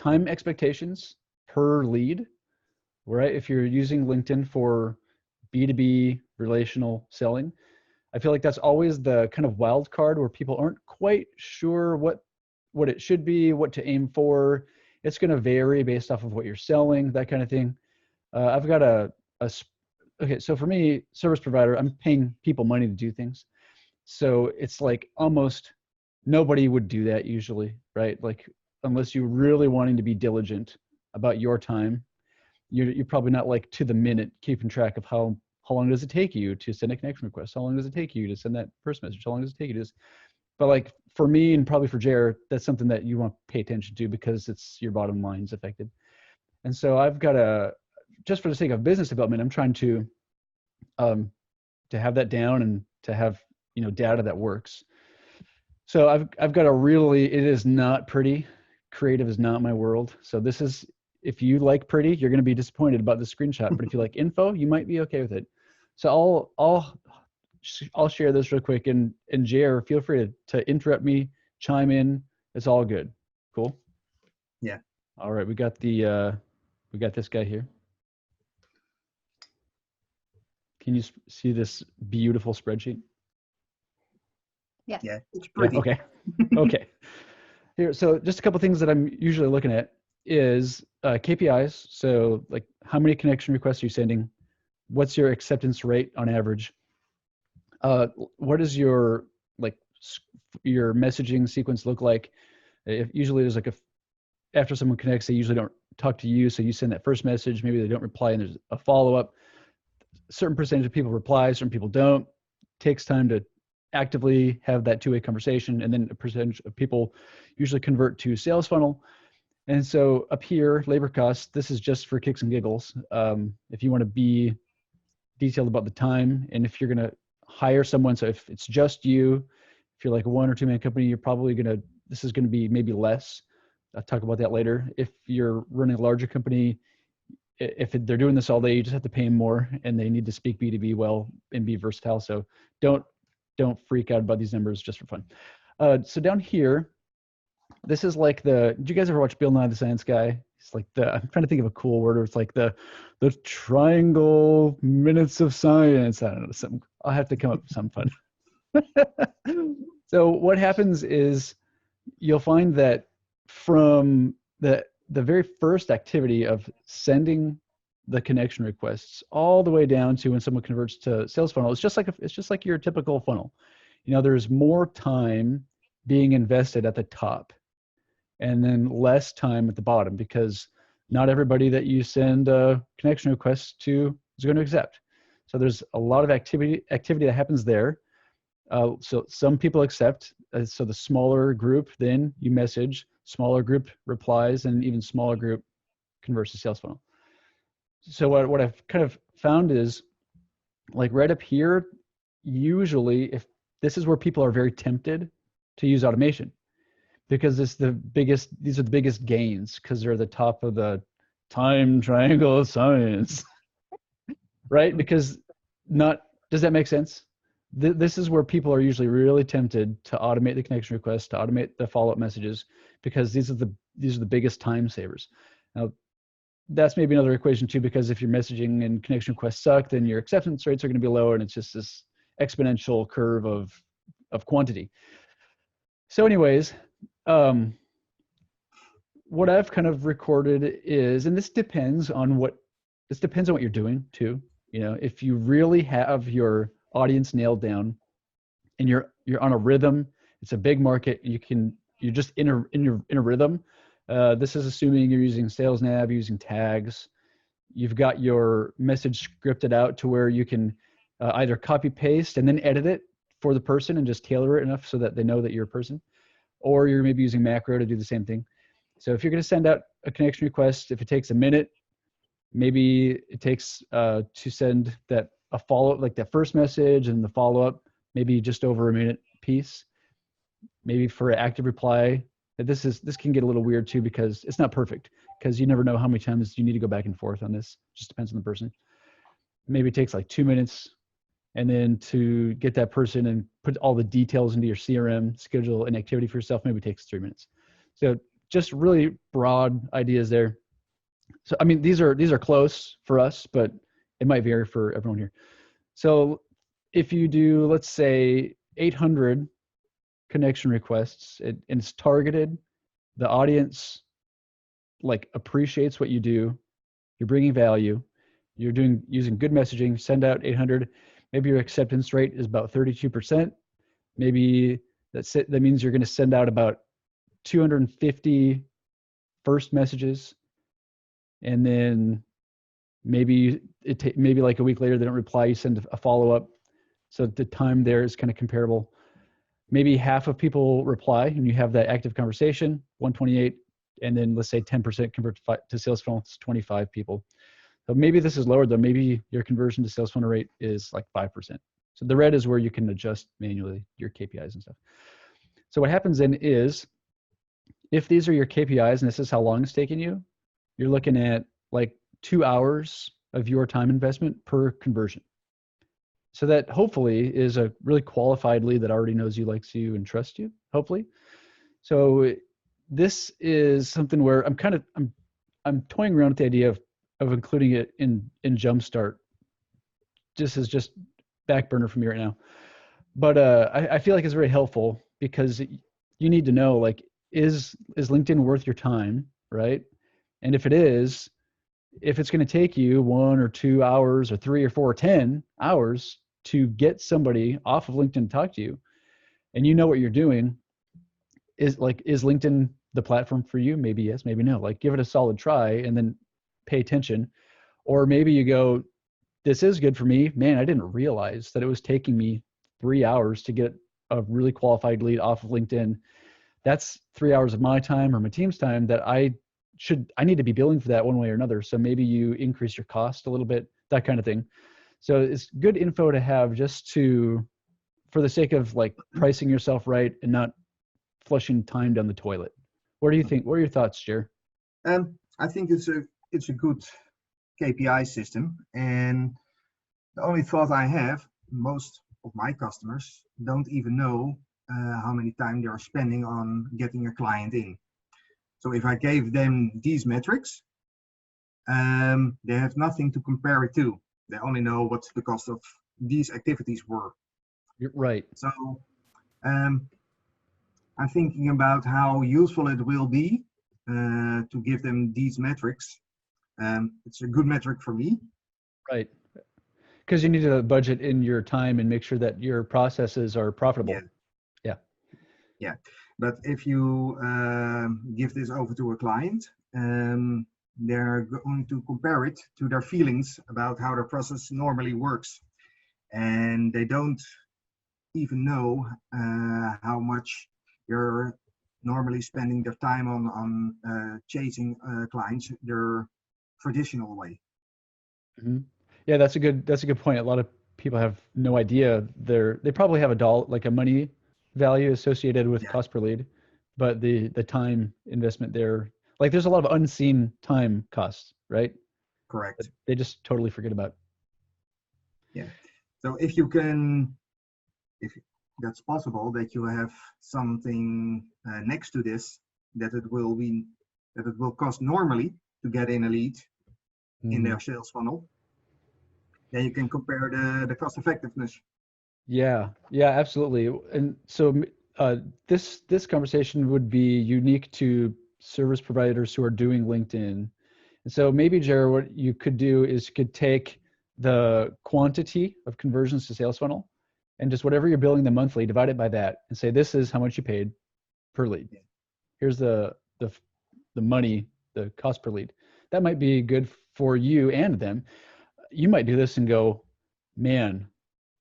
time expectations per lead, right? If you're using LinkedIn for B2B relational selling, I feel like that's always the kind of wild card where people aren't quite sure what it should be, what to aim for. It's going to vary based off of what you're selling, that kind of thing. I've got okay, so for me, service provider, I'm paying people money to do things. So it's like almost nobody would do that usually, right? Like unless you're really wanting to be diligent about your time, you're probably not like to the minute keeping track of how long does it take you to send a connection request? How long does it take you to send that first message? How long does it take you to this? But like for me and probably for Jared, that's something that you want to pay attention to because it's your bottom line's affected. And so I've got just for the sake of business development, I'm trying to have that down and to have, data that works. So I've got it is not pretty. Creative is not my world. So this is, if you like pretty, you're going to be disappointed about the screenshot, but if you like info, you might be okay with it. So I'll share this real quick, and JR, feel free to interrupt me, chime in. It's all good. Cool. Yeah. All right. We got this guy here. Can you see this beautiful spreadsheet? Yeah. Yeah, it's pretty. Yeah, okay. Okay. Here, so just a couple things that I'm usually looking at is KPIs. So like how many connection requests are you sending? What's your acceptance rate on average? What does your messaging sequence look like? Usually there's after someone connects, they usually don't talk to you. So you send that first message, maybe they don't reply and there's a follow-up. Certain percentage of people reply, certain people don't. Takes time to actively have that two-way conversation, and then a percentage of people usually convert to sales funnel. And so up here, labor costs, this is just for kicks and giggles. If you want to be detailed about the time, and if you're going to hire someone, so if it's just you, if you're like a 1 or 2 man company, you're probably this is going to be maybe less. I'll talk about that later. If you're running a larger company, if they're doing this all day, you just have to pay them more, and they need to speak B2B well and be versatile. So don't freak out about these numbers just for fun. So down here, this is like did you guys ever watch Bill Nye the Science Guy? It's like I'm trying to think of a cool word, or it's like the triangle minutes of science. I don't know, I'll have to come up with some fun. So what happens is you'll find that from the very first activity of sending the connection requests all the way down to when someone converts to sales funnel, it's just like your typical funnel. There's more time being invested at the top and then less time at the bottom, because not everybody that you send a connection request to is going to accept. So there's a lot of activity that happens there. So some people accept. So the smaller group, then you message, smaller group replies, and even smaller group converts to sales funnel. So what I've kind of found is, like right up here, usually if this is where people are very tempted to use automation, because these are the biggest gains, because they're the top of the time triangle of science, right? Because does that make sense? This is where people are usually really tempted to automate the connection requests, to automate the follow-up messages, because these are the biggest time savers. Now, that's maybe another equation too, because if your messaging and connection requests suck, then your acceptance rates are going to be lower, and it's just this exponential curve of quantity. So anyways, what I've kind of recorded is, and this depends on what you're doing too. If you really have your audience nailed down and you're on a rhythm, it's a big market, you're just in a rhythm. This is assuming you're using Sales Nav, using tags. You've got your message scripted out to where you can either copy paste and then edit it for the person and just tailor it enough so that they know that you're a person, or you're maybe using macro to do the same thing. So if you're going to send out a connection request, if it takes a minute, maybe it takes to send a follow-up, like that first message and the follow-up, maybe just over a minute piece. Maybe for an active reply, this can get a little weird too, because it's not perfect, because you never know how many times you need to go back and forth on this. Just depends on the person. Maybe it takes like 2 minutes, and then to get that person and put all the details into your CRM, schedule an activity for yourself, maybe it takes 3 minutes. So just really broad ideas there. So, I mean, these are close for us, but it might vary for everyone here. So if you do, let's say 800 connection requests, and it's targeted, the audience like appreciates what you do, you're bringing value, you're using good messaging, send out 800, maybe your acceptance rate is about 32%. Maybe that means you're going to send out about 250 first messages, and then maybe maybe like a week later they don't reply, you send a follow-up. So the time there is kind of comparable. Maybe half of people reply and you have that active conversation, 128, and then let's say 10% convert to sales funnel, it's 25 people. So maybe this is lower though. Maybe your conversion to sales funnel rate is like 5%. So the red is where you can adjust manually your KPIs and stuff. So what happens then is, if these are your KPIs and this is how long it's taking you, you're looking at like 2 hours of your time investment per conversion. So that hopefully is a really qualified lead that already knows you, likes you, and trusts you, hopefully. So this is something where I'm toying around with the idea of including it in Jumpstart. This is just back burner for me right now. But I feel like it's very helpful, because you need to know, like, is LinkedIn worth your time, right? And if it is, if it's going to take you 1 or 2 hours or 3 or 4 or 10 hours to get somebody off of LinkedIn to talk to you, and you know what you're doing, is LinkedIn the platform for you? Maybe yes, maybe no. Like, give it a solid try and then pay attention. Or maybe you go, this is good for me. Man, I didn't realize that it was taking me 3 hours to get a really qualified lead off of LinkedIn. That's 3 hours of my time or my team's time that I need to be billing for that one way or another. So maybe you increase your cost a little bit, that kind of thing. So it's good info to have, just for the sake of like pricing yourself right and not flushing time down the toilet. What do you think? What are your thoughts, Jer? I think it's a good KPI system, and the only thought I have, most of my customers don't even know how many time they are spending on getting a client in. So if I gave them these metrics, they have nothing to compare it to. They only know what the cost of these activities were. You're right. So I'm thinking about how useful it will be to give them these metrics. It's a good metric for me. Right. Because you need to budget in your time and make sure that your processes are profitable. Yeah. But if you give this over to a client, they're going to compare it to their feelings about how their process normally works. And they don't even know how much you're normally spending their time on chasing clients their traditional way. Mm-hmm. Yeah, that's a good point. A lot of people have no idea. They probably have a money value associated with cost per lead, but the time investment there, like, there's a lot of unseen time costs, right? Correct. That they just totally forget about. Yeah. So if that's possible, that you have something next to this, that it will cost normally to get in a lead in their sales funnel, then you can compare the cost effectiveness. Yeah, absolutely. And so this conversation would be unique to service providers who are doing LinkedIn. And so maybe, Jared, what you could do is you could take the quantity of conversions to sales funnel and just whatever you're billing them monthly, divide it by that and say, this is how much you paid per lead. Here's the money, the cost per lead. That might be good for you and them. You might do this and go, man,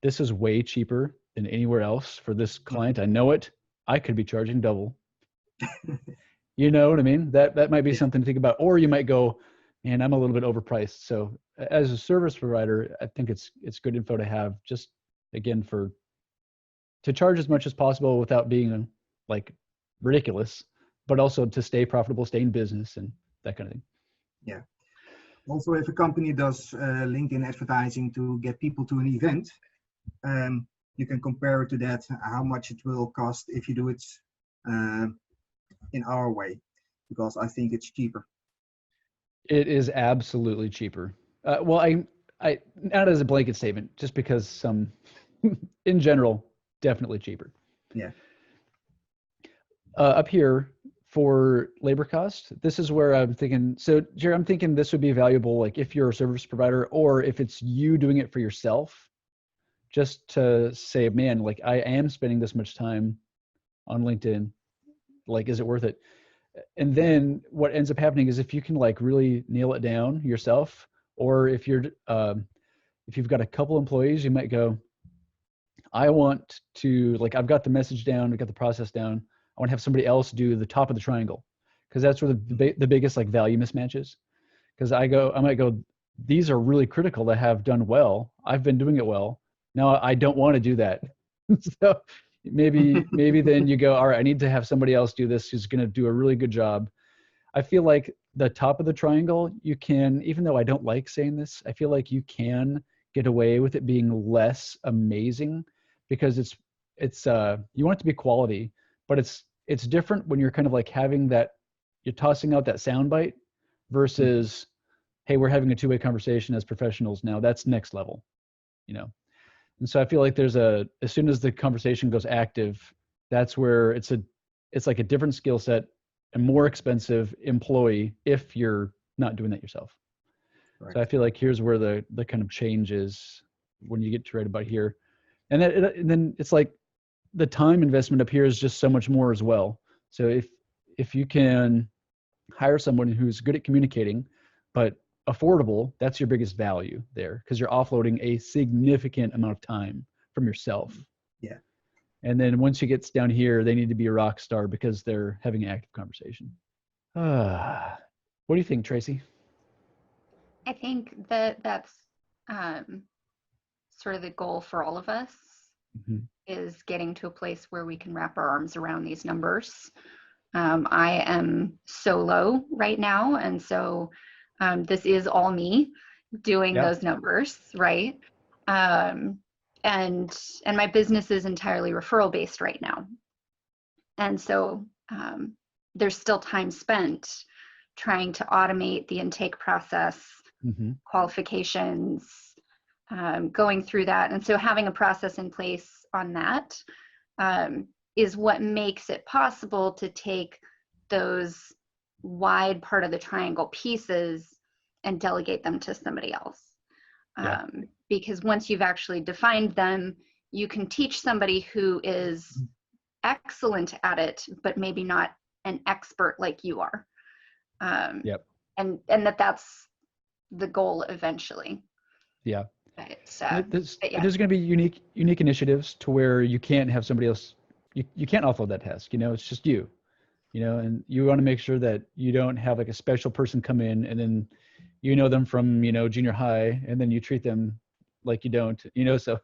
this is way cheaper than anywhere else for this client. I know it. I could be charging double. You know what I mean? That might be something to think about. Or you might go, man, I'm a little bit overpriced. So as a service provider, I think it's good info to have, just again, to charge as much as possible without being like ridiculous, but also to stay profitable, stay in business, and that kind of thing. Yeah. Also, if a company does LinkedIn advertising to get people to an event, you can compare it to that, how much it will cost if you do it in our way. because I think it's cheaper. It is absolutely cheaper. Well, I not as a blanket statement, just because some, in general, definitely cheaper. Yeah. Up here for labor cost, this is where I'm thinking. So, Jerry, I'm thinking this would be valuable, like if you're a service provider or if it's you doing it for yourself, just to say, man, like I am spending this much time on LinkedIn. Like, is it worth it? And then what ends up happening is if you can like really nail it down yourself, or if you've got a couple employees, you might go, I want to, like, I've got the message down, I've got the process down. I want to have somebody else do the top of the triangle, because that's where the biggest like value mismatch is. Because I might go, these are really critical to have done well. I've been doing it well. Now I don't want to do that. So maybe then you go, all right, I need to have somebody else do this who's going to do a really good job. I feel like the top of the triangle, you can, even though I don't like saying this, I feel like you can get away with it being less amazing, because it's you want it to be quality, but it's different when you're kind of like having that, you're tossing out that soundbite versus, hey, we're having a two-way conversation as professionals now. That's next level, you know? And so I feel like as soon as the conversation goes active, that's where it's like a different skill set, a more expensive employee if you're not doing that yourself. Right. So I feel like here's where the kind of change is when you get to right about here. And then it's like the time investment up here is just so much more as well. So if you can hire someone who's good at communicating, but affordable, that's your biggest value there, because you're offloading a significant amount of time from yourself. Yeah. And then once you get down here, they need to be a rock star because they're having an active conversation. What do you think, Tracy? I think that that's sort of the goal for all of us, is getting to a place where we can wrap our arms around these numbers. I am solo right now, and so this is all me doing those numbers, right? And my business is entirely referral based right now, and so there's still time spent trying to automate the intake process, qualifications, going through that. And so having a process in place on that is what makes it possible to take those wide part of the triangle pieces and delegate them to somebody else. Because once you've actually defined them, you can teach somebody who is excellent at it, but maybe not an expert like you are. And that's the goal eventually. Yeah. There's going to be unique initiatives to where you can't have somebody else. You can't offload that task. It's just you. And you want to make sure that you don't have like a special person come in and then them from junior high, and then you treat them like you don't. So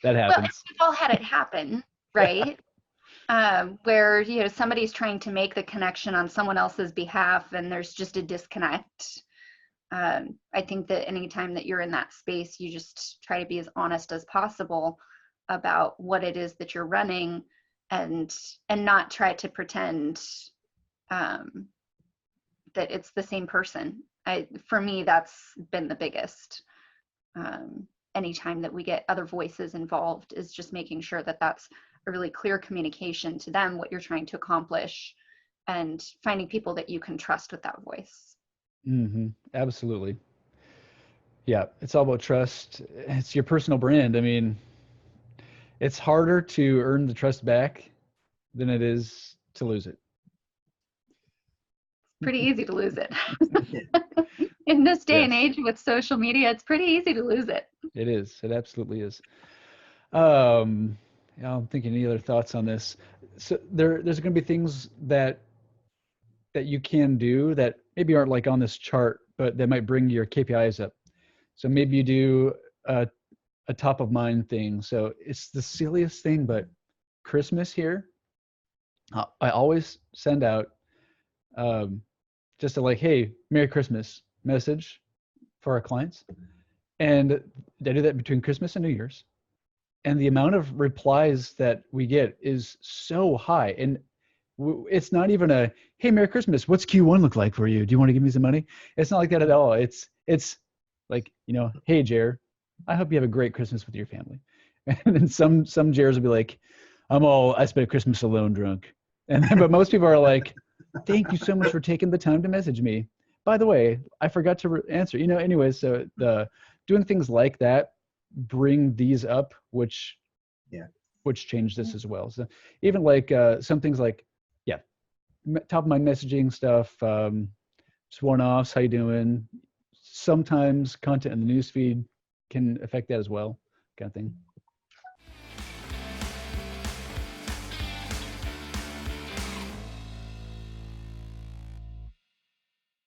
that happens. Well, we've all had it happen, right? Where somebody's trying to make the connection on someone else's behalf, and there's just a disconnect. I think that anytime that you're in that space, you just try to be as honest as possible about what it is that you're running, and not try to pretend that it's the same person. For me, that's been the biggest. Anytime that we get other voices involved, is just making sure that that's a really clear communication to them, what you're trying to accomplish, and finding people that you can trust with that voice. Absolutely. Yeah, it's all about trust. It's your personal brand. I mean, it's harder to earn the trust back than it is to lose it. Pretty easy to lose it. In this day and age with social media, it's pretty easy to lose it. It is. It absolutely is. I'm thinking, any other thoughts on this? So there's going to be things that you can do that maybe aren't like on this chart, but that might bring your KPIs up. So maybe you do a top of mind thing. So it's the silliest thing, but Christmas here, I always send out just a like, hey, Merry Christmas message for our clients. And I do that between Christmas and New Year's. And the amount of replies that we get is so high. And It's not even a, hey, Merry Christmas. What's Q1 look like for you? Do you want to give me some money? It's not like that at all. It's like, hey, Jer, I hope you have a great Christmas with your family. And then some Jers will be like, I spent Christmas alone drunk. And then, but most people are like, thank you so much for taking the time to message me. By the way, I forgot to answer, anyways. So doing things like that bring these up, which change this as well. So even like some things like, top of mind messaging stuff, just one-offs, how you doing? Sometimes content in the newsfeed can affect that as well, kind of thing.